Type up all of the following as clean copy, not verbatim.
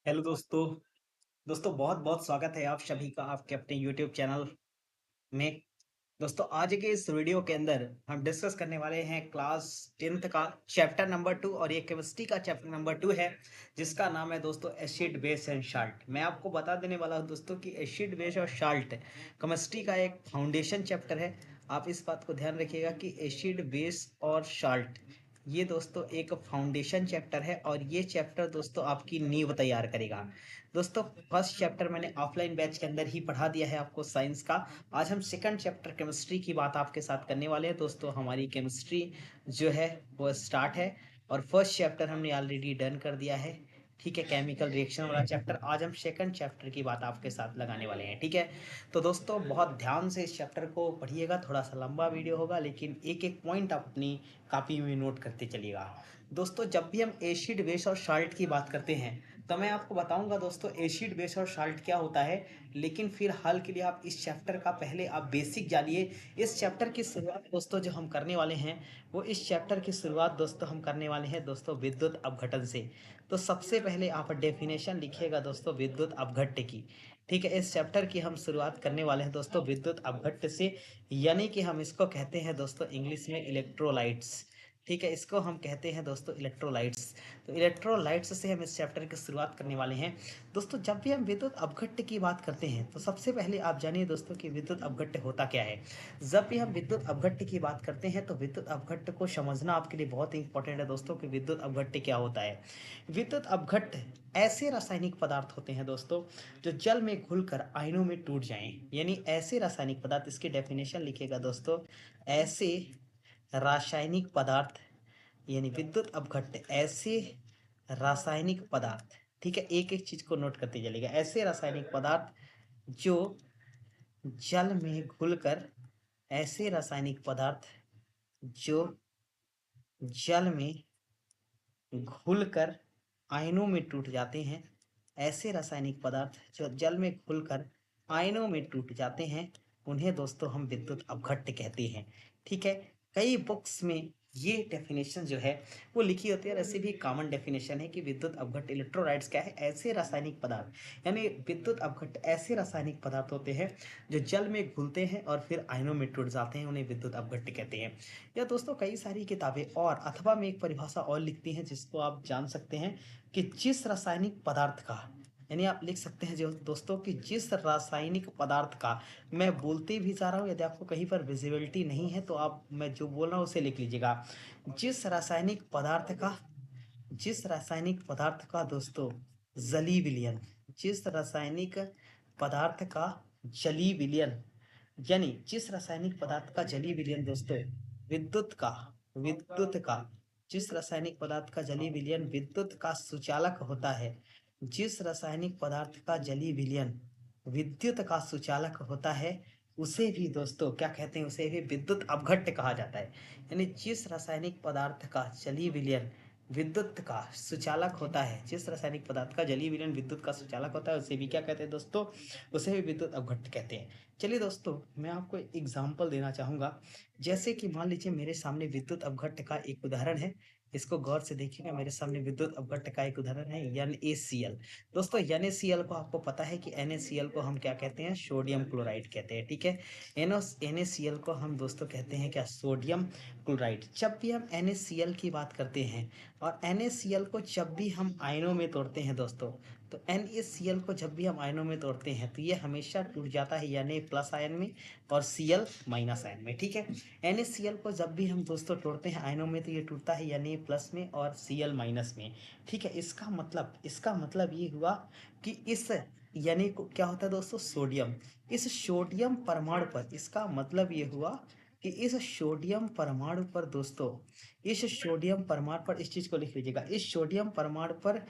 Hello दोस्तों। बहुत बहुत स्वागत है आप सभी का आपके अपने यूट्यूब चैनल में। दोस्तों आज के इस वीडियो के अंदर हम डिस्कस करने वाले हैं क्लास 10th का चैप्टर नंबर 2 और ये केमिस्ट्री का चैप्टर नंबर 2 है जिसका नाम है दोस्तों एसिड बेस एंड साल्ट। मैं आपको बता देने वाला हूं दोस्तों कि एसिड बेस और साल्ट केमिस्ट्री का एक फाउंडेशन चैप्टर है। आप इस बात को ध्यान रखिएगा कि एसिड बेस और साल्ट ये दोस्तों एक फाउंडेशन चैप्टर है और ये चैप्टर दोस्तों आपकी नींव तैयार करेगा। दोस्तों फर्स्ट चैप्टर मैंने ऑफलाइन बैच के अंदर ही पढ़ा दिया है आपको साइंस का। आज हम सेकंड चैप्टर केमिस्ट्री की बात आपके साथ करने वाले हैं। दोस्तों हमारी केमिस्ट्री जो है वो स्टार्ट है और फर्स्ट चैप्टर हमने ऑलरेडी डन कर दिया है। ठीक है, केमिकल रिएक्शन वाला चैप्टर। आज हम सेकंड चैप्टर की बात आपके साथ लगाने वाले हैं। ठीक है, तो दोस्तों बहुत ध्यान से इस चैप्टर को पढ़िएगा। थोड़ा सा लंबा वीडियो होगा लेकिन एक एक पॉइंट आप अपनी कॉपी में नोट करते चलिएगा। दोस्तों जब भी हम एसिड बेस और साल्ट की बात करते हैं तो मैं आपको बताऊंगा दोस्तों एसिड बेस और साल्ट क्या होता है। लेकिन फिलहाल के लिए आप इस चैप्टर का पहले आप बेसिक जानिए। इस चैप्टर की शुरुआत दोस्तों जो हम करने वाले हैं वो इस चैप्टर की शुरुआत दोस्तों हम करने वाले हैं दोस्तों विद्युत अपघटन से। तो सबसे पहले आप डेफिनेशन लिखिएगा दोस्तों विद्युत अपघट्य की। ठीक है, इस चैप्टर की हम शुरुआत करने वाले हैं दोस्तों विद्युत अपघट्य से, यानी कि हम इसको कहते हैं दोस्तों इंग्लिश में इलेक्ट्रोलाइट्स। ठीक है, इसको हम कहते हैं दोस्तों इलेक्ट्रोलाइट्स। तो इलेक्ट्रोलाइट्स से हम इस चैप्टर की शुरुआत करने वाले हैं। दोस्तों जब भी हम विद्युत अपघट्य की बात करते हैं तो सबसे पहले आप जानिए दोस्तों कि विद्युत अपघट्य होता क्या है। जब भी हम विद्युत अपघट्य की बात करते हैं तो विद्युत अपघट्य को समझना आपके लिए बहुत इंपॉर्टेंट है दोस्तों कि विद्युत अपघट्य क्या होता है। विद्युत अपघट्य ऐसे रासायनिक पदार्थ होते हैं दोस्तों जो जल में घुलकर आयनों में टूट जाएं, यानी ऐसे रासायनिक पदार्थ। इसकी डेफिनेशन लिखिएगा दोस्तों, ऐसे रासायनिक पदार्थ यानी विद्युत अपघट्य ऐसे रासायनिक पदार्थ। ठीक है, एक एक चीज को नोट करते चलेगा। ऐसे रासायनिक पदार्थ जो जल में घुलकर, ऐसे रासायनिक पदार्थ जो जल में घुलकर आयनों में टूट जाते हैं, ऐसे रासायनिक पदार्थ जो जल में घुलकर आयनों में टूट जाते हैं उन्हें दोस्तों हम विद्युत अपघट्य कहते हैं। ठीक है, कई बुक्स में ये डेफिनेशन जो है वो लिखी होती है और ऐसे भी कॉमन डेफिनेशन है कि विद्युत अपघट्य इलेक्ट्रोलाइट्स क्या है, ऐसे रासायनिक पदार्थ। यानी विद्युत अपघट्य ऐसे रासायनिक पदार्थ होते हैं जो जल में घुलते हैं और फिर आयनों में टूट जाते हैं, उन्हें विद्युत अपघट्य कहते हैं। या दोस्तों कई सारी किताबें और अथवा में एक परिभाषा और लिखती हैं जिसको आप जान सकते हैं कि जिस रासायनिक पदार्थ का, यानी आप लिख सकते हैं जो दोस्तों कि जिस रासायनिक पदार्थ का, मैं बोलते भी जा रहा हूँ, यदि आपको कहीं पर विजिबिलिटी नहीं है तो आप मैं जो बोल रहा हूँ उसे लिख लीजिएगा। जिस रासायनिक पदार्थ का, जिस रासायनिक पदार्थ का दोस्तों जली विलयन, जिस रासायनिक पदार्थ का जली विलयन, यानी जिस रासायनिक पदार्थ का जली विलयन दोस्तों विद्युत का जिस रासायनिक पदार्थ का जली विलयन विद्युत का सुचालक होता है, जिस रासायनिक पदार्थ का जली विलयन विद्युत का सुचालक होता है उसे भी दोस्तों क्या कहते हैं, उसे भी विद्युत अपघट्य कहा जाता है। यानी जिस रासायनिक पदार्थ का जली विलयन विद्युत का सुचालक होता है, जिस रासायनिक पदार्थ का जली विलयन विद्युत का सुचालक होता है उसे भी क्या कहते हैं दोस्तों, उसे भी विद्युत अपघट्य कहते हैं। चलिए दोस्तों मैं आपको एग्जाम्पल देना चाहूंगा। जैसे कि मान लीजिए मेरे सामने विद्युत अपघट्य का एक उदाहरण है, इसको गौर से देखिएगा। मेरे सामने विद्युत अपघट्य का एक उदाहरण है NaCl। दोस्तों NaCl को आपको पता है कि NaCl को हम क्या कहते हैं, सोडियम क्लोराइड कहते हैं। ठीक है, NaCl को हम दोस्तों कहते हैं क्या, सोडियम क्लोराइड। जब भी हम NaCl की बात करते हैं और NaCl को जब भी हम आयनों में तोड़ते हैं दोस्तों, तो NaCl को जब भी हम आयनों में तोड़ते हैं तो ये हमेशा टूट जाता है यानी प्लस आयन में और Cl माइनस आयन में। ठीक है, NaCl को जब भी हम दोस्तों तोड़ते हैं आयनों में तो ये टूटता है यानी प्लस में और Cl माइनस में। ठीक है, इसका मतलब ये हुआ कि इस यानी को क्या होता है दोस्तों, सोडियम। इस सोडियम परमाणु पर, इसका मतलब ये हुआ कि इस सोडियम परमाणु पर दोस्तों, इस सोडियम परमाणु पर, इस चीज को लिख लीजिएगा, इस सोडियम परमाणु पर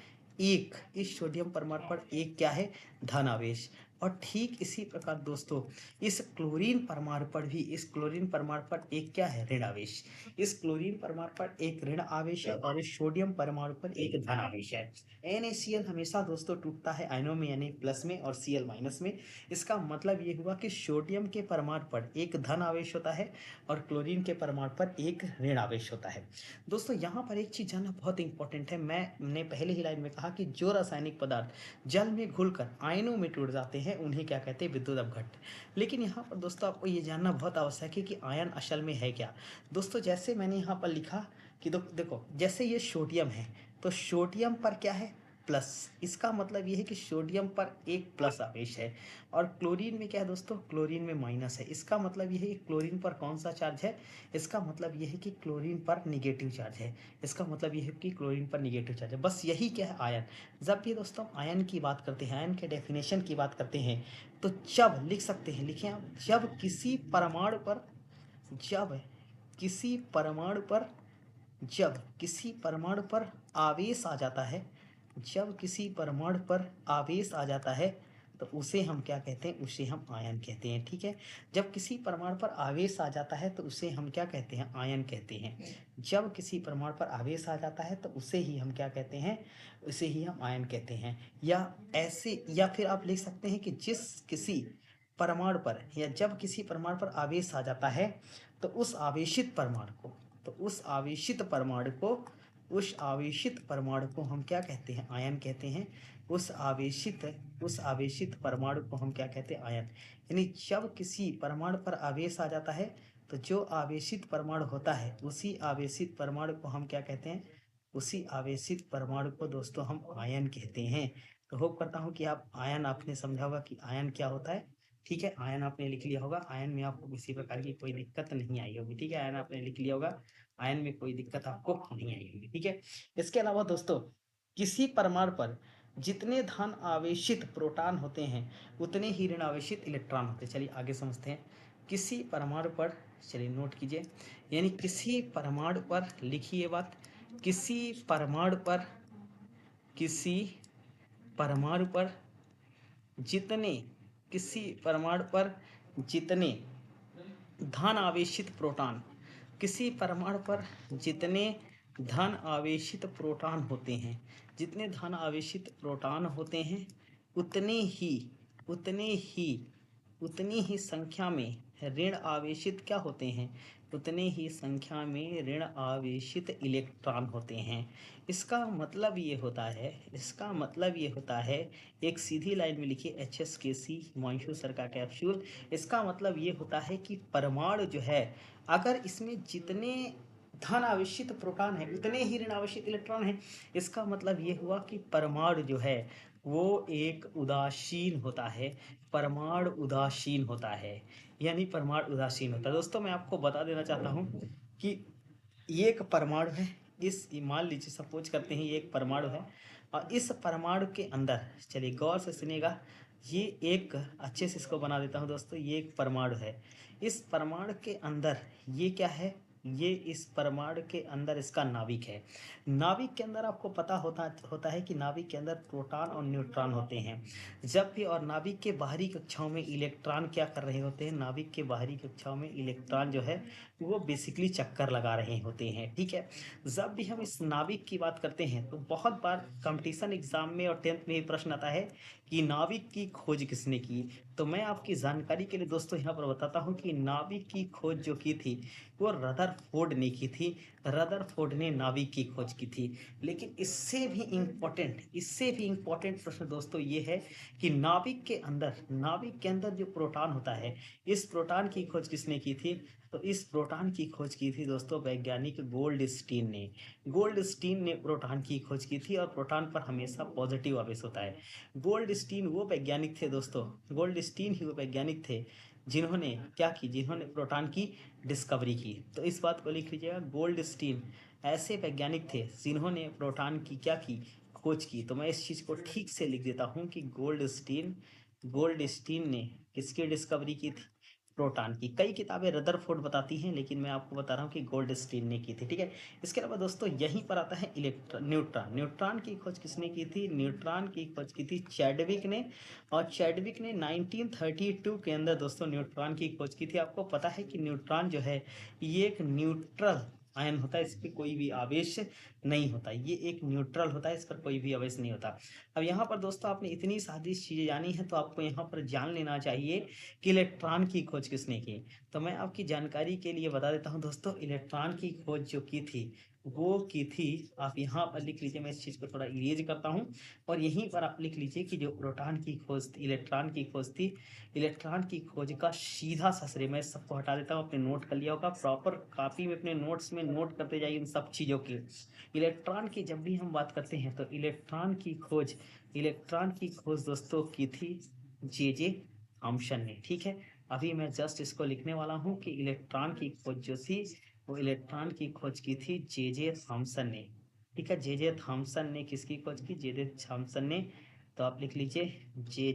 एक क्या है, धन आवेश। और ठीक इसी प्रकार दोस्तों इस क्लोरीन परमाणु पर भी, इस क्लोरीन परमाणु पर एक क्या है, ऋण आवेश। इस क्लोरीन परमाणु पर एक ऋण आवेश है और इस सोडियम परमाणु पर एक धन आवेश है। NaCl हमेशा दोस्तों टूटता है आयनों में, यानी प्लस में और Cl माइनस में। इसका मतलब ये हुआ कि सोडियम के परमाणु पर एक धन आवेश होता है और क्लोरीन के परमाणु पर एक ऋण आवेश होता है। दोस्तों यहाँ पर एक चीज जानना बहुत इंपॉर्टेंट है। मैंने पहले ही लाइन में कहा कि जो रासायनिक पदार्थ जल में घुलकर आयनों में टूट जाते हैं उन्हें क्या कहते हैं, विद्युत अपघट्ट। लेकिन यहाँ पर दोस्तों आपको ये जानना बहुत आवश्यक है कि आयन असल में है क्या। दोस्तों जैसे मैंने यहाँ पर लिखा कि देखो जैसे ये सोडियम है तो सोडियम पर क्या है, प्लस। इसका मतलब ये है कि सोडियम पर एक प्लस आवेश है। और क्लोरीन में क्या है दोस्तों, क्लोरीन में माइनस है। इसका मतलब ये है कि क्लोरीन पर कौन सा चार्ज है, इसका मतलब ये है कि क्लोरीन पर निगेटिव चार्ज है। इसका मतलब ये है कि क्लोरीन पर निगेटिव चार्ज है। बस यही क्या है, आयन। जब भी दोस्तों आयन की बात करते हैं, आयन के डेफिनेशन की बात करते हैं, तो जब लिख सकते हैं, लिखें आप, जब किसी परमाणु पर, जब किसी परमाणु पर, जब किसी परमाणु पर आवेश आ जाता है, जब किसी परमाणु पर आवेश आ जाता है तो उसे हम क्या कहते हैं, उसे हम आयन कहते हैं। ठीक है, जब किसी परमाणु पर आवेश आ जाता है तो उसे हम क्या कहते हैं, आयन कहते हैं। जब किसी परमाणु पर आवेश आ जाता है तो उसे ही हम क्या कहते हैं, उसे ही हम आयन कहते हैं। या ऐसे, या फिर आप लिख सकते हैं कि जिस किसी परमाणु पर, या जब किसी परमाणु पर आवेश आ जाता है तो उस आवेशित परमाणु को, तो उस आवेशित परमाणु को, उस आवेशित परमाणु को हम क्या कहते हैं, आयन कहते हैं। उस आवेशित परमाणु को हम क्या कहते हैं, आयन। यानी जब किसी परमाणु पर आवेश आ जाता है तो जो आवेशित परमाणु होता है उसी आवेशित परमाणु को हम क्या कहते हैं, उसी आवेशित परमाणु को दोस्तों हम आयन कहते हैं। तो होप करता हूँ कि आप आयन, आपने समझा होगा कि आयन क्या होता है। ठीक है, आयन आपने लिख लिया होगा, आयन में आपको किसी प्रकार की कोई दिक्कत नहीं आई होगी। ठीक है, आयन आपने लिख लिया होगा, आयन में कोई दिक्कत आपको नहीं आई होगी। ठीक है, इसके अलावा दोस्तों किसी परमाणु पर जितने धन आवेशित प्रोटॉन होते हैं उतने ही ऋण आवेशित इलेक्ट्रॉन होते हैं। चलिए आगे समझते हैं। किसी परमाणु पर, चलिए नोट कीजिए, यानी किसी परमाणु पर, लिखिए बात, किसी परमाणु पर, किसी परमाणु पर जितने, किसी परमाणु पर जितने धन आवेशित प्रोटॉन, किसी परमाणु पर जितने धन आवेशित प्रोटॉन होते हैं, जितने धन आवेशित प्रोटॉन होते हैं उतने ही, उतने ही, उतनी ही संख्या में ऋण आवेशित क्या होते हैं, उतने ही संख्या में ऋण आवेशित इलेक्ट्रॉन होते हैं। इसका मतलब ये होता है, इसका मतलब ये होता है, एक सीधी लाइन में लिखिए HSKC हिमांशु सर का कैप्सूल। इसका मतलब ये होता है कि परमाणु जो है, अगर इसमें जितने धन आवेशित प्रोटॉन है उतने ही ऋण आवेशित इलेक्ट्रॉन है। इसका मतलब ये हुआ कि परमाणु जो है वो एक उदासीन होता है, परमाणु उदासीन होता है, यानी परमाणु उदासीन होता है। दोस्तों मैं आपको बता देना चाहता हूँ कि ये एक परमाणु है, इस, मान लीजिए सपोज करते हैं ये एक परमाणु है और इस परमाणु के अंदर, चलिए गौर से सुनिएगा, ये एक, अच्छे से इसको बना देता हूँ दोस्तों, ये एक परमाणु है। इस परमाणु के अंदर ये क्या है, ये इस परमाणु के अंदर इसका नाभिक है। नाभिक के अंदर आपको पता होता है कि नाभिक के अंदर प्रोटॉन और न्यूट्रॉन होते हैं। जब भी, और नाभिक के बाहरी कक्षाओं में इलेक्ट्रॉन क्या कर रहे होते हैं, नाभिक के बाहरी कक्षाओं में इलेक्ट्रॉन जो है वो बेसिकली चक्कर लगा रहे होते हैं। ठीक है, जब भी हम इस नाभिक की बात करते हैं तो बहुत बार कंपटीशन एग्जाम में और 10th में ही प्रश्न आता है कि नाभिक की खोज किसने की। तो मैं आपकी जानकारी के लिए दोस्तों यहाँ पर बताता हूँ कि नाभिक की खोज जो की थी वो रदरफोर्ड ने की थी। रदरफोर्ड ने नाभिक की खोज की थी। लेकिन इससे भी इम्पोर्टेंट, इससे भी इम्पोर्टेंट प्रश्न दोस्तों ये है कि नाभिक के अंदर, नाभिक के अंदर जो प्रोटॉन होता है, इस प्रोटॉन की खोज किसने की थी। तो इस प्रोटॉन की खोज की थी दोस्तों वैज्ञानिक गोल्डस्टीन ने। गोल्डस्टीन ने प्रोटॉन की खोज की थी और प्रोटॉन पर हमेशा पॉजिटिव आवेश होता है। गोल्डस्टीन वो वैज्ञानिक थे दोस्तों, गोल्डस्टीन ही वो वैज्ञानिक थे जिन्होंने क्या की, जिन्होंने प्रोटॉन की डिस्कवरी की। तो इस बात को लिख लीजिएगा, गोल्डस्टीन ऐसे वैज्ञानिक थे जिन्होंने प्रोटॉन की क्या की, खोज की। तो मैं इस चीज़ को ठीक से लिख देता हूँ कि गोल्डस्टीन, गोल्डस्टीन ने किसकी डिस्कवरी की थी, प्रोटॉन की। कई किताबें रदरफोर्ड बताती हैं, लेकिन मैं आपको बता रहा हूँ कि गोल्डस्टीन ने की थी, ठीक है। इसके अलावा दोस्तों यहीं पर आता है इलेक्ट्रॉन, न्यूट्रॉन। न्यूट्रॉन की खोज किसने की थी? न्यूट्रॉन की खोज की थी चैडविक ने, और चैडविक ने 1932 के अंदर दोस्तों न्यूट्रॉन की खोज की थी। आपको पता है कि न्यूट्रॉन जो है ये एक न्यूट्रल आयन होता है, इस पर कोई भी आवेश नहीं होता, ये एक न्यूट्रल होता है, इस पर कोई भी आवेश नहीं होता। अब यहाँ पर दोस्तों आपने इतनी सारी चीज़ें जानी है, तो आपको यहाँ पर जान लेना चाहिए कि इलेक्ट्रॉन की खोज किसने की। तो मैं आपकी जानकारी के लिए बता देता हूँ दोस्तों, इलेक्ट्रॉन की खोज जो की थी वो की थी, आप यहाँ पर लिख लीजिए, मैं इस चीज़ को थोड़ा इरेज करता हूँ, और यहीं पर आप लिख लीजिए कि जो प्रोटॉन की खोज थी, इलेक्ट्रॉन की खोज थी, इलेक्ट्रॉन की खोज का सीधा सा श्रेय, मैं सबको हटा देता हूँ, अपने नोट कर लिया होगा, प्रॉपर कॉपी में अपने नोट्स में नोट करते जाइए इन सब चीज़ों की। इलेक्ट्रॉन की जब भी हम बात करते हैं तो इलेक्ट्रॉन की खोज दोस्तों की थी जे थॉम्सन ने, ठीक है। अभी मैं जस्ट इसको लिखने वाला हूँ कि इलेक्ट्रॉन की खोज जो थी वो इलेक्ट्रॉन की खोज की थी जे थॉम्सन ने, ठीक है। जे थॉम्सन ने किसकी खोज की? जे थॉम्सन ने। तो आप लिख लीजिए जे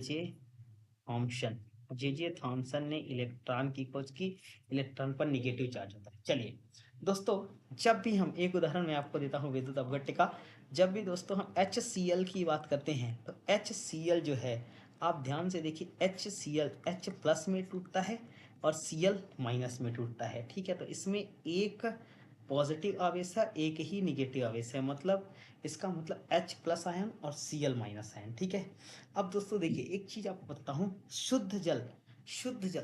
थॉम्सन। जे थॉम्सन ने इलेक्ट्रॉन की खोज की। इलेक्ट्रॉन पर निगेटिव चार्ज होता है। चलिए दोस्तों, जब भी हम, एक उदाहरण मैं आपको देता हूँ विद्युत अपघट्य का, जब भी दोस्तों हम HCl की बात करते हैं तो HCl जो है, आप ध्यान से देखिए, HCl H प्लस में टूटता है और Cl माइनस में टूटता है, ठीक है। तो इसमें एक पॉजिटिव आवेश है, एक ही निगेटिव आवेश है, मतलब इसका मतलब H प्लस आयन और Cl माइनस आयन, ठीक है। अब दोस्तों देखिए, एक चीज आपको बताता हूँ, शुद्ध जल,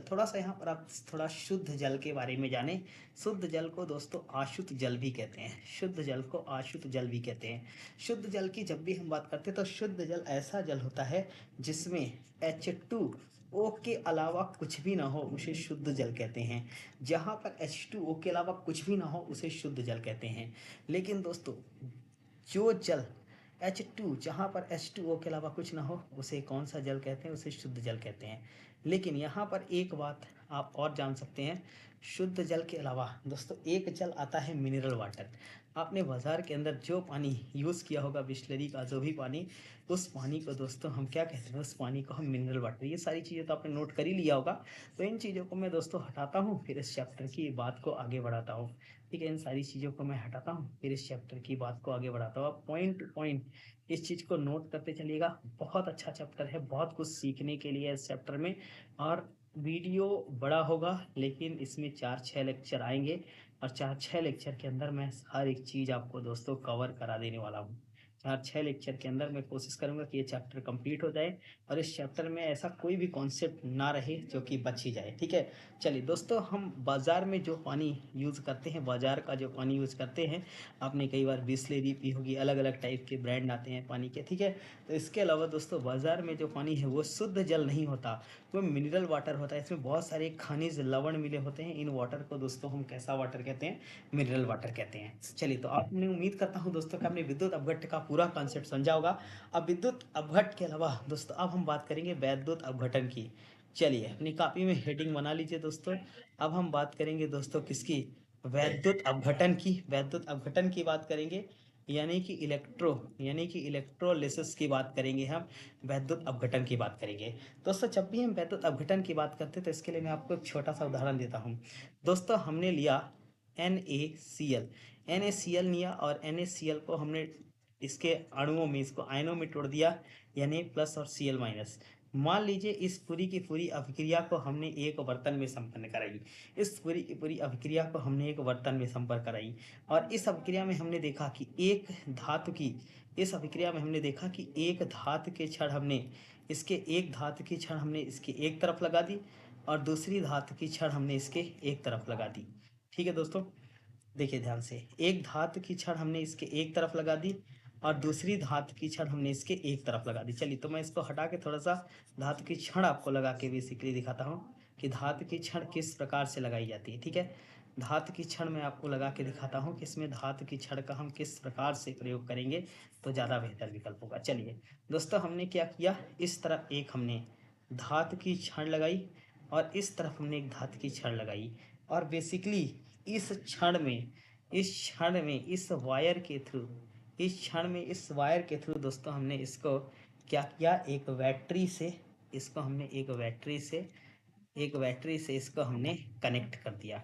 थोड़ा सा यहाँ पर आप थोड़ा शुद्ध जल के बारे में जाने। शुद्ध जल को दोस्तों आशुद्ध जल भी कहते हैं, शुद्ध जल को आशुद्ध जल भी कहते हैं। शुद्ध जल की जब भी हम बात करते हैं तो शुद्ध जल ऐसा जल होता है जिसमें H2O के अलावा कुछ भी ना हो, उसे शुद्ध जल कहते हैं। जहाँ पर H2O के अलावा कुछ भी ना हो उसे शुद्ध जल कहते हैं। लेकिन दोस्तों जो जल H2, जहाँ पर H2O के अलावा कुछ ना हो उसे कौन सा जल कहते हैं? उसे शुद्ध जल कहते हैं। लेकिन यहाँ पर एक बात आप और जान सकते हैं, शुद्ध जल के अलावा दोस्तों एक जल आता है मिनरल वाटर। आपने बाजार के अंदर जो पानी यूज़ किया होगा, बिस्लरी का जो भी पानी, उस पानी को दोस्तों हम क्या कहते हैं? उस पानी को हम मिनरल वाटर। ये सारी चीज़ें तो आपने नोट कर ही लिया होगा। तो इन चीज़ों को मैं दोस्तों हटाता हूँ, फिर इस चैप्टर की बात को आगे बढ़ाता हूँ, ठीक है। इन सारी चीज़ों को मैं हटाता हूँ, फिर इस चैप्टर की बात को आगे बढ़ाता हूँ। आप पॉइंट टू पॉइंट इस चीज़ को नोट करते चलिएगा। बहुत अच्छा चैप्टर है, बहुत कुछ सीखने के लिए इस चैप्टर में। और वीडियो बड़ा होगा, लेकिन इसमें 4-6 लेक्चर आएंगे, और 4-6 लेक्चर के अंदर मैं हर एक चीज़ आपको दोस्तों कवर करा देने वाला हूँ। 4-6 लेक्चर के अंदर मैं कोशिश करूँगा कि ये चैप्टर कंप्लीट हो जाए, और इस चैप्टर में ऐसा कोई भी कॉन्सेप्ट ना रहे जो कि बच ही जाए, ठीक है। चलिए दोस्तों, हम बाज़ार में जो पानी यूज़ करते हैं, बाज़ार का जो पानी यूज़ करते हैं, आपने कई बार बिसलेरी पी होगी, अलग अलग टाइप के ब्रांड आते हैं पानी के, ठीक है। तो इसके अलावा दोस्तों बाज़ार में जो पानी है वो शुद्ध जल नहीं होता, वो मिनरल वाटर होता है। इसमें बहुत सारे खनिज लवण मिले होते हैं। इन वाटर को दोस्तों हम कैसा वाटर कहते हैं? मिनरल वाटर कहते हैं। चलिए, तो आपने, उम्मीद करता हूँ दोस्तों कि आपने विद्युत अपघट्य का पूरा कॉन्सेप्ट समझा होगा। अब विद्युत अपघट्य के अलावा दोस्तों अब हम बात करेंगे वैद्युत अपघटन की। चलिए अपनी कॉपी में हेडिंग बना लीजिए दोस्तों। अब हम बात करेंगे दोस्तों किसकी? वैद्युत अपघटन की। वैद्युत अपघटन की बात करेंगे, यानी कि इलेक्ट्रोलिसिस की बात करेंगे हम, वैद्युत अपघटन की बात करेंगे। दोस्तों जब भी हम वैद्युत अपघटन की बात करते हैं तो इसके लिए मैं आपको एक छोटा सा उदाहरण देता हूँ। दोस्तों हमने लिया NaCl, NaCl लिया, और NaCl को हमने इसके अणुओं में, इसको आयनों में तोड़ दिया, Na प्लस और Cl माइनस। मान लीजिए इस पूरी की पूरी अभिक्रिया को हमने एक बर्तन में संपन्न कराई। इस पूरी की पूरी अभिक्रिया को हमने एक बर्तन में संपन्न कराई, और इस अभिक्रिया में हमने देखा कि एक धातु की, इस अभिक्रिया में हमने देखा कि एक धातु के क्षण हमने इसके एक तरफ लगा दी, और दूसरी धातु की छड़ हमने इसके एक तरफ लगा दी, ठीक है दोस्तों। देखिए ध्यान से, एक धातु की छड़ हमने इसके एक तरफ लगा दी, और दूसरी धातु की छड़ हमने इसके एक तरफ लगा दी। चलिए, तो मैं इसको हटा के थोड़ा सा धातु की छड़ आपको लगा के बेसिकली दिखाता हूँ कि धातु की छड़ किस प्रकार से लगाई जाती है, ठीक है। धातु की छड़ मैं आपको लगा के दिखाता हूँ कि इसमें धातु की छड़ का हम किस प्रकार से प्रयोग करेंगे तो ज़्यादा बेहतर विकल्प होगा। चलिए दोस्तों, हमने क्या किया, इस तरफ एक हमने धातु की छड़ लगाई, और इस तरफ हमने एक धातु की छड़ लगाई, और बेसिकली इस क्षण में इस वायर के थ्रू दोस्तों हमने इसको क्या किया, एक बैटरी से एक बैटरी से इसको हमने कनेक्ट कर दिया।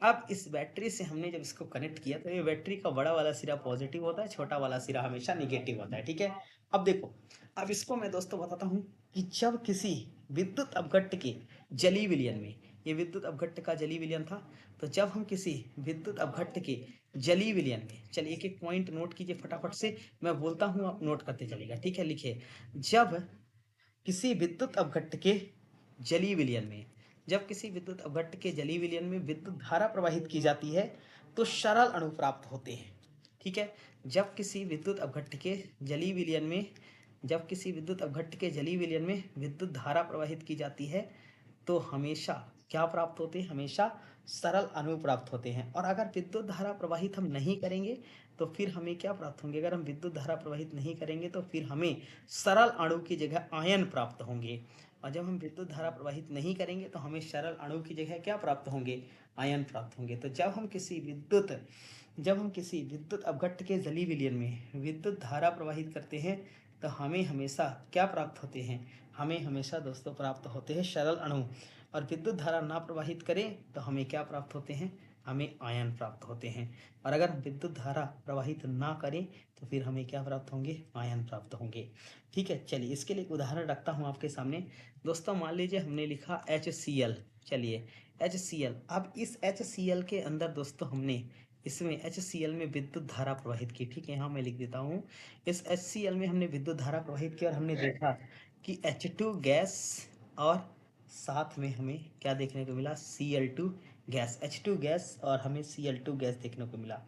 अब इस बैटरी से हमने जब इसको कनेक्ट किया तो ये बैटरी का बड़ा वाला सिरा पॉजिटिव होता है, छोटा वाला सिरा हमेशा निगेटिव होता है, ठीक है। अब देखो, अब इसको मैं दोस्तों बताता हूँ कि जब किसी विद्युत अपघट्ट के जली विलयन में, ये विद्युत अपघट्ट का जली विलयन था, तो जब हम किसी विद्युत अपघट्ट के जली विलयन में, चलिए एक एक पॉइंट नोट कीजिए फटाफट से, मैं बोलता हूँ आप नोट करते चलिएगा, ठीक है। लिखिए, जब किसी विद्युत अपघट्ट के जली विलयन में, जब किसी विद्युत अपघट्ट के जली विलयन में विद्युत धारा प्रवाहित की जाती है तो सरल अणु प्राप्त होते हैं, ठीक है। जब किसी विद्युत अपघट्ट के जली विलयन में, जब किसी विद्युत अपघट्ट के जली विलयन में विद्युत धारा प्रवाहित की जाती है तो हमेशा क्या प्राप्त होते हैं, हमेशा सरल अणु प्राप्त होते हैं। और अगर विद्युत धारा प्रवाहित हम नहीं करेंगे तो फिर हमें क्या प्राप्त होंगे, अगर हम विद्युत धारा प्रवाहित नहीं करेंगे तो फिर हमें सरल अणु की जगह आयन प्राप्त होंगे। और जब हम विद्युत धारा प्रवाहित नहीं करेंगे तो हमें सरल अणु की जगह क्या प्राप्त होंगे, आयन प्राप्त होंगे। तो जब हम किसी विद्युत अपघट्ट के जली विलयन में विद्युत धारा प्रवाहित करते हैं तो हमें हमेशा क्या प्राप्त होते हैं, हमें हमेशा दोस्तों प्राप्त होते हैं सरल अणु। और विद्युत धारा ना प्रवाहित करें तो हमें क्या प्राप्त होते हैं, हमें आयन प्राप्त होते हैं। और अगर हम विद्युत धारा प्रवाहित ना करें तो फिर हमें क्या प्राप्त होंगे, आयन प्राप्त होंगे, ठीक है। चलिए इसके लिए एक उदाहरण रखता हूँ आपके सामने। दोस्तों मान लीजिए हमने लिखा HCl, चलिए HCl। अब इस HCl के अंदर दोस्तों हमने इसमें HCl में विद्युत धारा प्रवाहित की, ठीक है। यहाँ मैं लिख देता हूँ, इस HCl में हमने विद्युत धारा प्रवाहित की और हमने देखा कि H2 गैस और साथ में हमें क्या देखने को मिला, Cl2 गैस, H2 गैस और हमें Cl2 गैस देखने को मिला।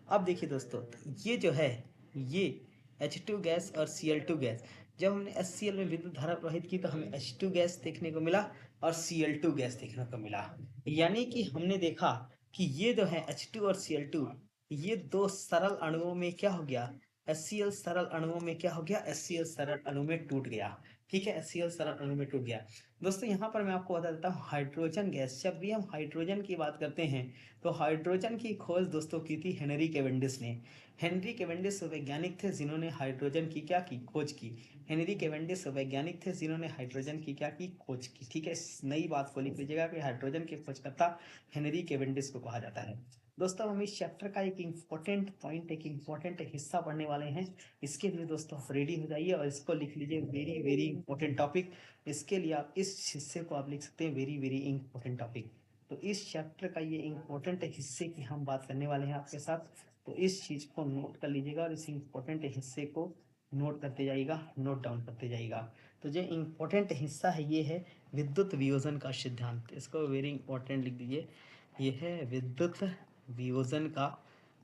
अब देखिए दोस्तों, ये जो है, ये H2 गैस और Cl2 गैस, जब हमने HCl में विद्युत धारा प्रवाहित की तो हमें H2 गैस देखने को मिला और Cl2 गैस देखने को मिला। यानी कि हमने देखा कि ये जो है H2 और Cl2, ये दो सरल अणुओं में क्या हो गया, HCl सरल अणुओं में क्या हो गया, HCl सरल अणु में टूट गया, ठीक है। HCl सरल अणु में टूट गया। दोस्तों यहाँ पर मैं आपको बता देता हूँ, हाइड्रोजन गैस, जब भी हम हाइड्रोजन की बात करते हैं तो हाइड्रोजन की खोज दोस्तों की थी हेनरी कैवेंडिश ने। हेनरी कैवेंडिश वैज्ञानिक थे जिन्होंने हाइड्रोजन की क्या की, खोज की। हेनरी कैवेंडिश वैज्ञानिक थे जिन्होंने हाइड्रोजन की क्या की, खोज की, ठीक है। इस नई बात को लिख लीजिएगा कि हाइड्रोजन के खोजकर्ता हेनरी कैवेंडिश को कहा जाता है। दोस्तों हम इस चैप्टर का एक इम्पोर्टेंट पॉइंट, एक इम्पोर्टेंट हिस्सा पढ़ने वाले हैं। इसके लिए दोस्तों आप रेडी हो जाइए और इसको लिख लीजिए, वेरी वेरी इंपॉर्टेंट टॉपिक। इसके लिए आप इस हिस्से को आप लिख सकते हैं, वेरी वेरी इंपॉर्टेंट टॉपिक। तो इस चैप्टर का ये इंपॉर्टेंट हिस्से की हम बात करने वाले हैं आपके साथ, तो इस चीज़ को नोट कर लीजिएगा और इस इंपॉर्टेंट हिस्से को नोट करते जाइएगा, नोट डाउन करते जाइएगा। तो जो इंपॉर्टेंट हिस्सा है ये है विद्युत वियोजन का सिद्धांत, इसको वेरी इंपॉर्टेंट लिख दीजिए। ये है विद्युत वियोजन का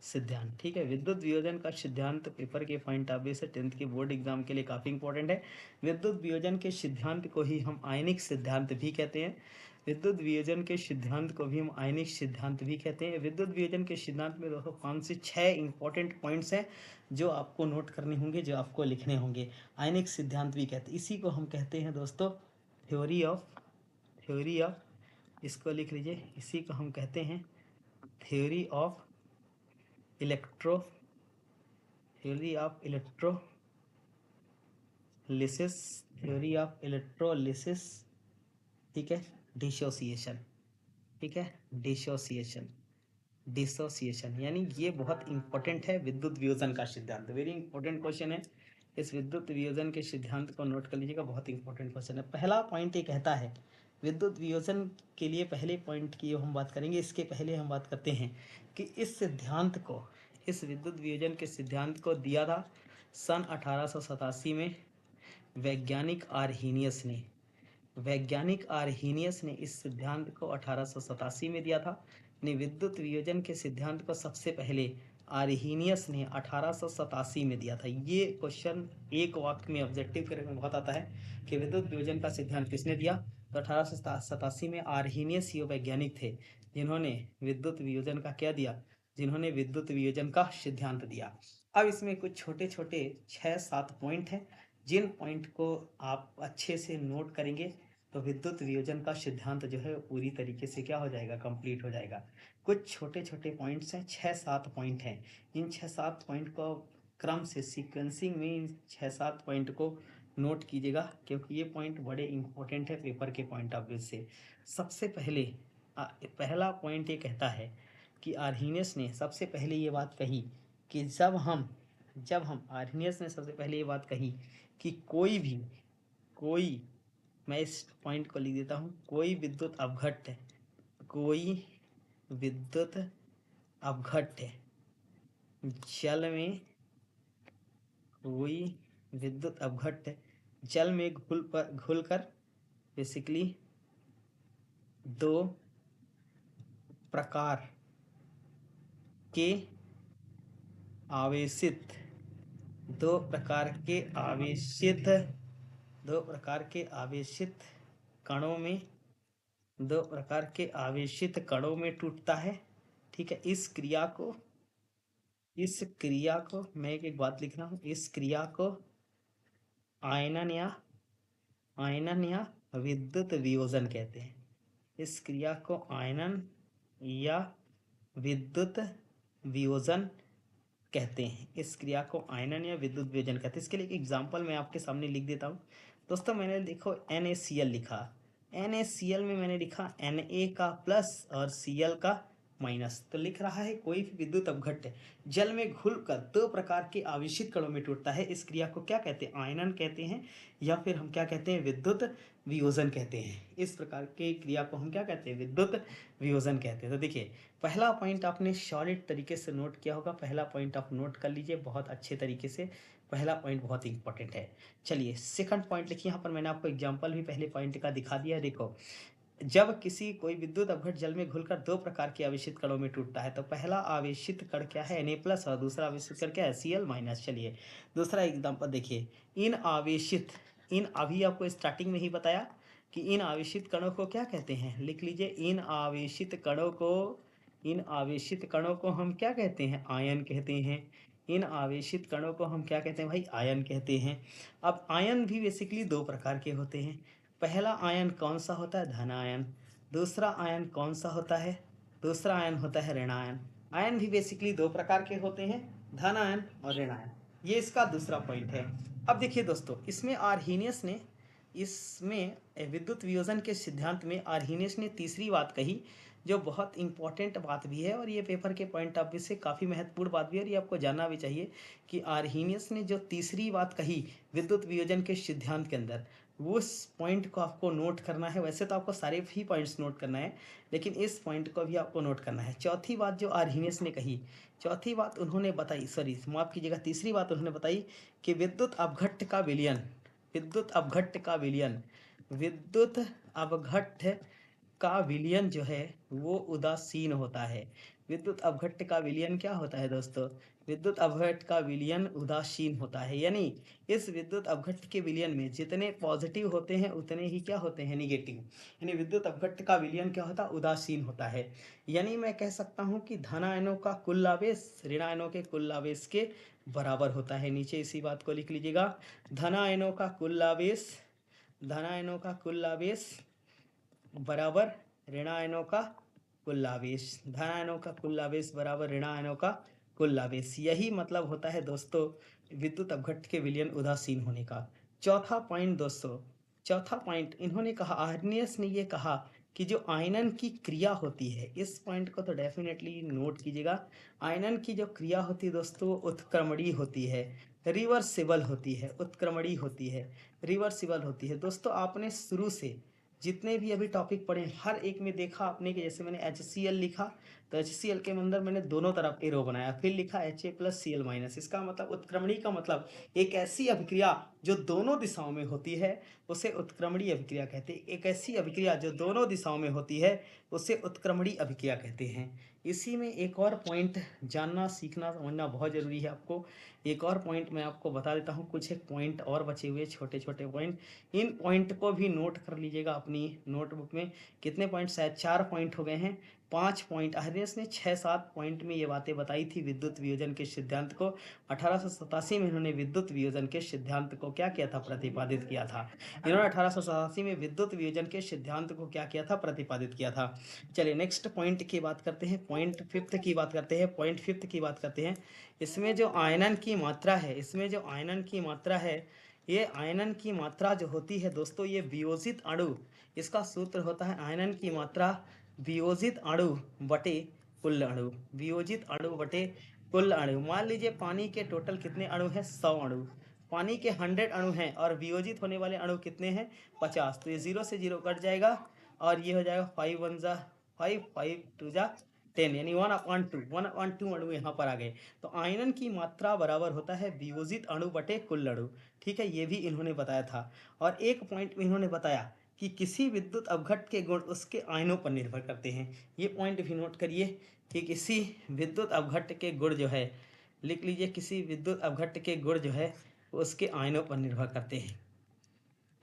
सिद्धांत, ठीक है। विद्युत वियोजन का सिद्धांत पेपर के पॉइंट ऑफ व्यू से 10th के बोर्ड एग्जाम के लिए काफ़ी इंपॉर्टेंट है। विद्युत वियोजन के सिद्धांत को ही हम आयनिक सिद्धांत भी कहते हैं। विद्युत वियोजन के सिद्धांत को भी हम आयनिक सिद्धांत भी कहते हैं। विद्युत वियोजन के सिद्धांत में दोस्तों 5 से 6 इंपॉर्टेंट पॉइंट्स हैं जो आपको नोट करने होंगे, जो आपको लिखने होंगे। आयनिक सिद्धांत भी कहते हैं, इसी को हम कहते हैं दोस्तों थ्योरी ऑफ, इसको लिख लीजिए, इसी को हम कहते हैं theory of electro theory of electrolysis, theory of electrolysis, ठीक है। डिसोसिएशन, ठीक है, डिसोसिएशन, डिसोसिएशन यानी ये बहुत इंपॉर्टेंट है विद्युत वियोजन का सिद्धांत, वेरी इंपॉर्टेंट क्वेश्चन है। इस विद्युत वियोजन के सिद्धांत को नोट कर लीजिएगा, बहुत इंपॉर्टेंट क्वेश्चन है। पहला पॉइंट ये कहता है, विद्युत वियोजन के लिए पहले पॉइंट की हम बात करेंगे, इसके पहले हम बात करते हैं कि इस सिद्धांत को, इस विद्युत वियोजन के सिद्धांत को दिया था सन 1887 में वैज्ञानिक आर्हीनियस ने। वैज्ञानिक आर्हीनियस ने इस सिद्धांत को 1887 में दिया था। ने विद्युत वियोजन के सिद्धांत को सबसे पहले आर्हीनियस ने 1887 में दिया था। ये क्वेश्चन एक वाक्य में ऑब्जेक्टिव करने में बहुत आता है कि विद्युत वियोजन का सिद्धांत किसने दिया, तो 1887 में आर्हीनियस ये वैज्ञानिक थे जिन्होंने विद्युत वियोजन का क्या दिया, जिन्होंने विद्युत वियोजन का सिद्धांत दिया। अब इसमें कुछ छोटे छोटे 6-7 पॉइंट हैं, जिन पॉइंट को आप अच्छे से नोट करेंगे तो विद्युत वियोजन का सिद्धांत जो है पूरी तरीके से क्या हो जाएगा, कंप्लीट हो जाएगा। कुछ छोटे छोटे पॉइंट्स हैं, 6-7 पॉइंट हैं। इन 6-7 पॉइंट को क्रम से सीक्वेंसिंग में इन 6-7 पॉइंट को नोट कीजिएगा, क्योंकि ये पॉइंट बड़े इंपॉर्टेंट है पेपर के पॉइंट ऑफ व्यू से। सबसे पहले पहला पॉइंट ये कहता है कि आर्हीनियस ने सबसे पहले ये बात कही कि जब हम आर्हीनियस ने सबसे पहले ये बात कही कि कोई मैं इस पॉइंट को लिख देता हूँ, कोई विद्युत अपघट्य जल में कोई विद्युत अपघट्य जल में घुलकर बेसिकली दो प्रकार के आवेशित दो प्रकार के आवेशित कणों में टूटता है। ठीक है, इस क्रिया को मैं एक बात लिख रहा हूँ, इस क्रिया को आयनन या विद्युत वियोजन कहते हैं। इस क्रिया को आयनन या विद्युत वियोजन कहते हैं। इस क्रिया को आयनन या विद्युत वियोजन कहते हैं। इसके लिए एक एग्जांपल मैं आपके सामने लिख देता हूँ। दोस्तों, मैंने देखो NaCl लिखा, NaCl में मैंने लिखा Na का प्लस और Cl का माइनस। तो लिख रहा है कोई भी विद्युत अपघट्य जल में घुलकर दो प्रकार के आवेशित कणों में टूटता है। इस क्रिया को क्या कहते हैं? आयनन कहते हैं, या फिर हम क्या कहते हैं? विद्युत वियोजन कहते हैं। इस प्रकार की क्रिया को हम क्या कहते हैं? विद्युत वियोजन कहते हैं। तो देखिए, पहला पॉइंट आपने सॉलिड तरीके से नोट किया होगा। पहला पॉइंट आप नोट कर लीजिए बहुत अच्छे तरीके से। पहला पॉइंट बहुत इंपॉर्टेंट है। चलिए सेकंड पॉइंट लिखिए। यहाँ पर मैंने आपको एग्जांपल भी पहले पॉइंट का दिखा दिया। देखो, जब कोई विद्युत अपघट जल में घुलकर दो प्रकार के आवेशित कणों में टूटता है, तो पहला आवेशित कण क्या है? Na+ और दूसरा आवेशित कण क्या है? Cl-। चलिए दूसरा एग्जांपल देखिए। इन अभी आपको स्टार्टिंग में ही बताया कि इन आवेशित कणों को क्या कहते हैं? लिख लीजिए, इन आवेशित कणों को हम क्या कहते हैं? आयन कहते हैं। इन आवेशित कणों को हम क्या कहते हैं भाई? आयन कहते हैं। अब आयन भी बेसिकली दो प्रकार के होते हैं। पहला आयन कौन सा होता है? धन आयन। दूसरा आयन कौन सा होता है? दूसरा आयन होता है ऋण आयन। आयन भी बेसिकली दो प्रकार के होते हैं, धन आयन और ऋण आयन। ये इसका दूसरा पॉइंट है। अब देखिए दोस्तों, इसमें विद्युत वियोजन के सिद्धांत में आर्हीनियस ने तीसरी बात कही, जो बहुत इंपॉर्टेंट बात भी है और ये पेपर के पॉइंट ऑफ व्यू से काफ़ी महत्वपूर्ण बात भी है और ये आपको जानना भी चाहिए कि आर्हीनियस ने जो तीसरी बात कही विद्युत वियोजन के सिद्धांत के अंदर, वो उस पॉइंट को आपको नोट करना है। वैसे तो आपको सारे ही पॉइंट्स नोट करना है, लेकिन इस पॉइंट को भी आपको नोट करना है। चौथी बात जो आर्हीनियस ने कही, चौथी बात उन्होंने बताई, सॉरी माफ कीजिएगा, तीसरी बात उन्होंने बताई कि विद्युत अपघट्य का विलयन जो है वो उदासीन होता है। विद्युत अपघट्य का विलयन क्या होता है दोस्तों? विद्युत अपघट्य का विलयन उदासीन होता है। यानी इस विद्युत अपघट्य के विलयन में जितने पॉजिटिव होते हैं उतने ही क्या होते हैं? निगेटिव। यानी विद्युत अपघट्य का विलयन क्या होता है? उदासीन होता है। यानी मैं कह सकता हूं कि धन आयनों का कुल आवेश ऋण आयनों के कुल आवेश के बराबर होता है। नीचे इसी बात को लिख लीजिएगा। धन आयनों का कुल आवेश बराबर ऋण आयनों का कुल आवेश। धन आयनों का कुल आवेश बराबर ऋण आयनों का कुल आवेश। यही मतलब होता है दोस्तों विद्युत अपघट्य के विलयन उदासीन होने का। चौथा पॉइंट दोस्तों, इन्होंने कहा, आर्हीनियस ने ये कहा कि जो आयनन की क्रिया होती है, इस पॉइंट को तो डेफिनेटली नोट कीजिएगा। आयनन की जो क्रिया होती है दोस्तों, वो उत्क्रमणीय होती है, रिवर्सिबल होती है। रिवर्सिबल होती है। दोस्तों, आपने शुरू से जितने भी अभी टॉपिक पढ़े हर एक में देखा आपने कि जैसे मैंने HCl लिखा, तो HCl के अंदर मैंने दोनों तरफ एरो बनाया, फिर लिखा Ha+Cl-। इसका मतलब उत्क्रमणीय का मतलब एक ऐसी अभिक्रिया जो दोनों दिशाओं में होती है उसे उत्क्रमणीय अभिक्रिया कहते हैं। एक ऐसी अभिक्रिया जो दोनों दिशाओं में होती है उसे उत्क्रमणीय अभिक्रिया कहते हैं। इसी में एक और पॉइंट जानना, सीखना, समझना बहुत जरूरी है आपको। एक और पॉइंट मैं आपको बता देता हूँ, कुछ एक पॉइंट और बचे हुए छोटे छोटे पॉइंट, इन पॉइंट को भी नोट कर लीजिएगा अपनी नोटबुक में। कितने पॉइंट? शायद 4 पॉइंट हो गए हैं। 5 पॉइंट आर्हीनियस ने 6-7 पॉइंट में ये बातें बताई थी विद्युत वियोजन के सिद्धांत को। 1887 में इन्होंने विद्युत वियोजन के सिद्धांत को क्या किया था? प्रतिपादित किया था। इन्होंने 1887 में विद्युत वियोजन के सिद्धांत को क्या किया था? प्रतिपादित किया था। चलिए नेक्स्ट पॉइंट की बात करते हैं। पॉइंट फिफ्थ की बात करते हैं। इसमें जो आयनन की मात्रा है, ये आयनन की मात्रा जो होती है दोस्तों, ये वियोजित अणु, इसका सूत्र होता है आयनन की मात्रा वियोजित अणु बटे कुल अणु, वियोजित अणु बटे कुल अणु। मान लीजिए पानी के टोटल कितने अणु हैं, 100 अणु, पानी के 100 अणु हैं और वियोजित होने वाले अणु कितने हैं, 50। तो ये 0 से 0 कट जाएगा और ये हो जाएगा 5 1 जा 5, 5 2 जा 10, यानी 1/2 अणु यहाँ पर आ गए। तो आयनन की मात्रा बराबर होता है वियोजित अणु बटे कुल अणु। ठीक है, ये भी इन्होंने बताया था। और एक पॉइंट इन्होंने बताया कि किसी विद्युत अपघट्ट के गुण उसके आयनों पर निर्भर करते हैं। ये पॉइंट भी नोट करिए कि किसी विद्युत अपघट्ट के गुण जो है, लिख लीजिए, किसी विद्युत अपघट्ट के गुण जो है उसके आयनों पर निर्भर करते हैं।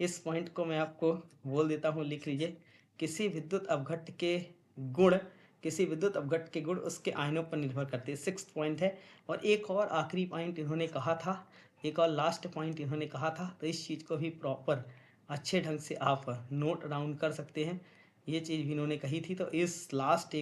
इस पॉइंट को मैं आपको बोल देता हूँ, लिख लीजिए, किसी विद्युत अपघट्ट के गुण, किसी विद्युत अपघट्ट के गुण उसके आयनों पर निर्भर करते हैं। 6th पॉइंट है। और एक और आखिरी पॉइंट इन्होंने कहा था, एक और लास्ट पॉइंट इन्होंने कहा था, तो इस चीज़ को भी प्रॉपर अच्छे ढंग से आप नोट डाउन कर सकते हैं। ये चीज़ भी इन्होंने कही थी। तो इस लास्ट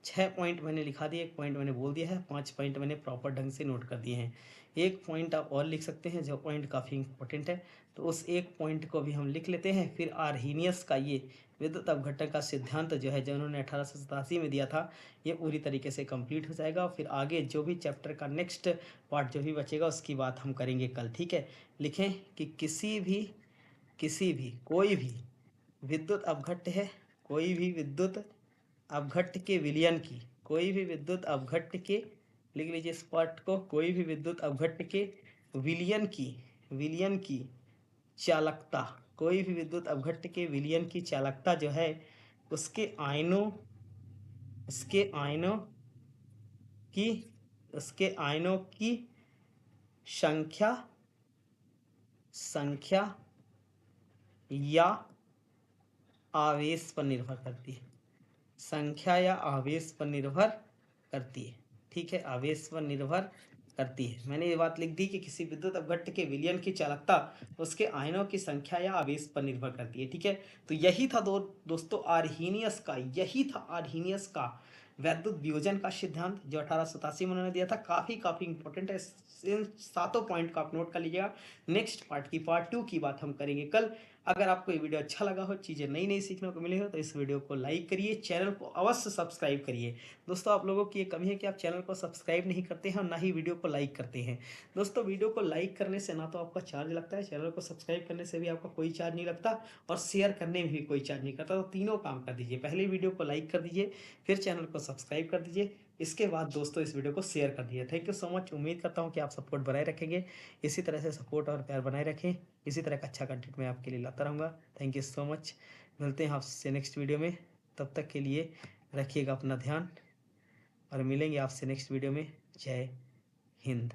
6 पॉइंट मैंने लिखा दिए, 1 पॉइंट मैंने बोल दिया है, 5 पॉइंट मैंने प्रॉपर ढंग से नोट कर दिए हैं। एक पॉइंट आप और लिख सकते हैं जो पॉइंट काफ़ी इंपॉर्टेंट है, तो उस एक पॉइंट को भी हम लिख लेते हैं। फिर आर्हीनियस का ये विद्युत अपघटन का सिद्धांत जो है, जो उन्होंने 1887 में दिया था, ये पूरी तरीके से कंप्लीट हो जाएगा। फिर आगे जो भी चैप्टर का नेक्स्ट पार्ट जो भी बचेगा उसकी बात हम करेंगे कल। ठीक है, लिखें कि किसी भी कोई भी विद्युत अपघट्ट है, कोई भी विद्युत अपघट्ट के विलयन की, कोई भी विद्युत अपघट्ट के, लिख लीजिए इस पार्ट को, कोई भी विद्युत अपघट्ट के विलयन की चालकता, कोई भी विद्युत अपघट्ट के विलयन की चालकता जो है उसके आयनों की उसके आयनों की संख्या या आवेश पर निर्भर करती है, संख्या या आवेश पर निर्भर करती है। ठीक है, आवेश पर निर्भर करती है। मैंने ये बात लिख दी कि किसी विद्युत अपघट्ट के विलयन की चालकता उसके आयनों की संख्या या आवेश पर निर्भर करती है। ठीक है, तो यही था दोस्तों आर्हीनियस का, यही था आर्हीनियस का वैद्युत वियोजन का सिद्धांत जो 1887 में उन्होंने दिया था। काफ़ी इंपॉर्टेंट है, इन 7 पॉइंट को आप नोट कर लीजिएगा। नेक्स्ट पार्ट की पार्ट 2 की बात हम करेंगे कल। अगर आपको ये वीडियो अच्छा लगा हो, चीज़ें नई नई सीखने को मिली हो, तो इस वीडियो को लाइक करिए, चैनल को अवश्य सब्सक्राइब करिए। दोस्तों आप लोगों की ये कमी है कि आप चैनल को सब्सक्राइब नहीं करते हैं और ना ही वीडियो को लाइक करते हैं। दोस्तों वीडियो को लाइक करने से ना तो आपका चार्ज लगता है, चैनल को सब्सक्राइब करने से भी आपका कोई चार्ज नहीं लगता, और शेयर करने में भी कोई चार्ज नहीं करता। तो तीनों काम कर दीजिए, पहले वीडियो को लाइक कर दीजिए, फिर चैनल को सब्सक्राइब कर दीजिए, इसके बाद दोस्तों इस वीडियो को शेयर कर दीजिए। Thank you so much. उम्मीद करता हूँ कि आप सपोर्ट बनाए रखेंगे, इसी तरह से सपोर्ट और प्यार बनाए रखें। इसी तरह का अच्छा कंटेंट मैं आपके लिए लाता रहूँगा। Thank you so much. मिलते हैं आपसे नेक्स्ट वीडियो में, तब तक के लिए रखिएगा अपना ध्यान और मिलेंगे आपसे नेक्स्ट वीडियो में। जय हिंद।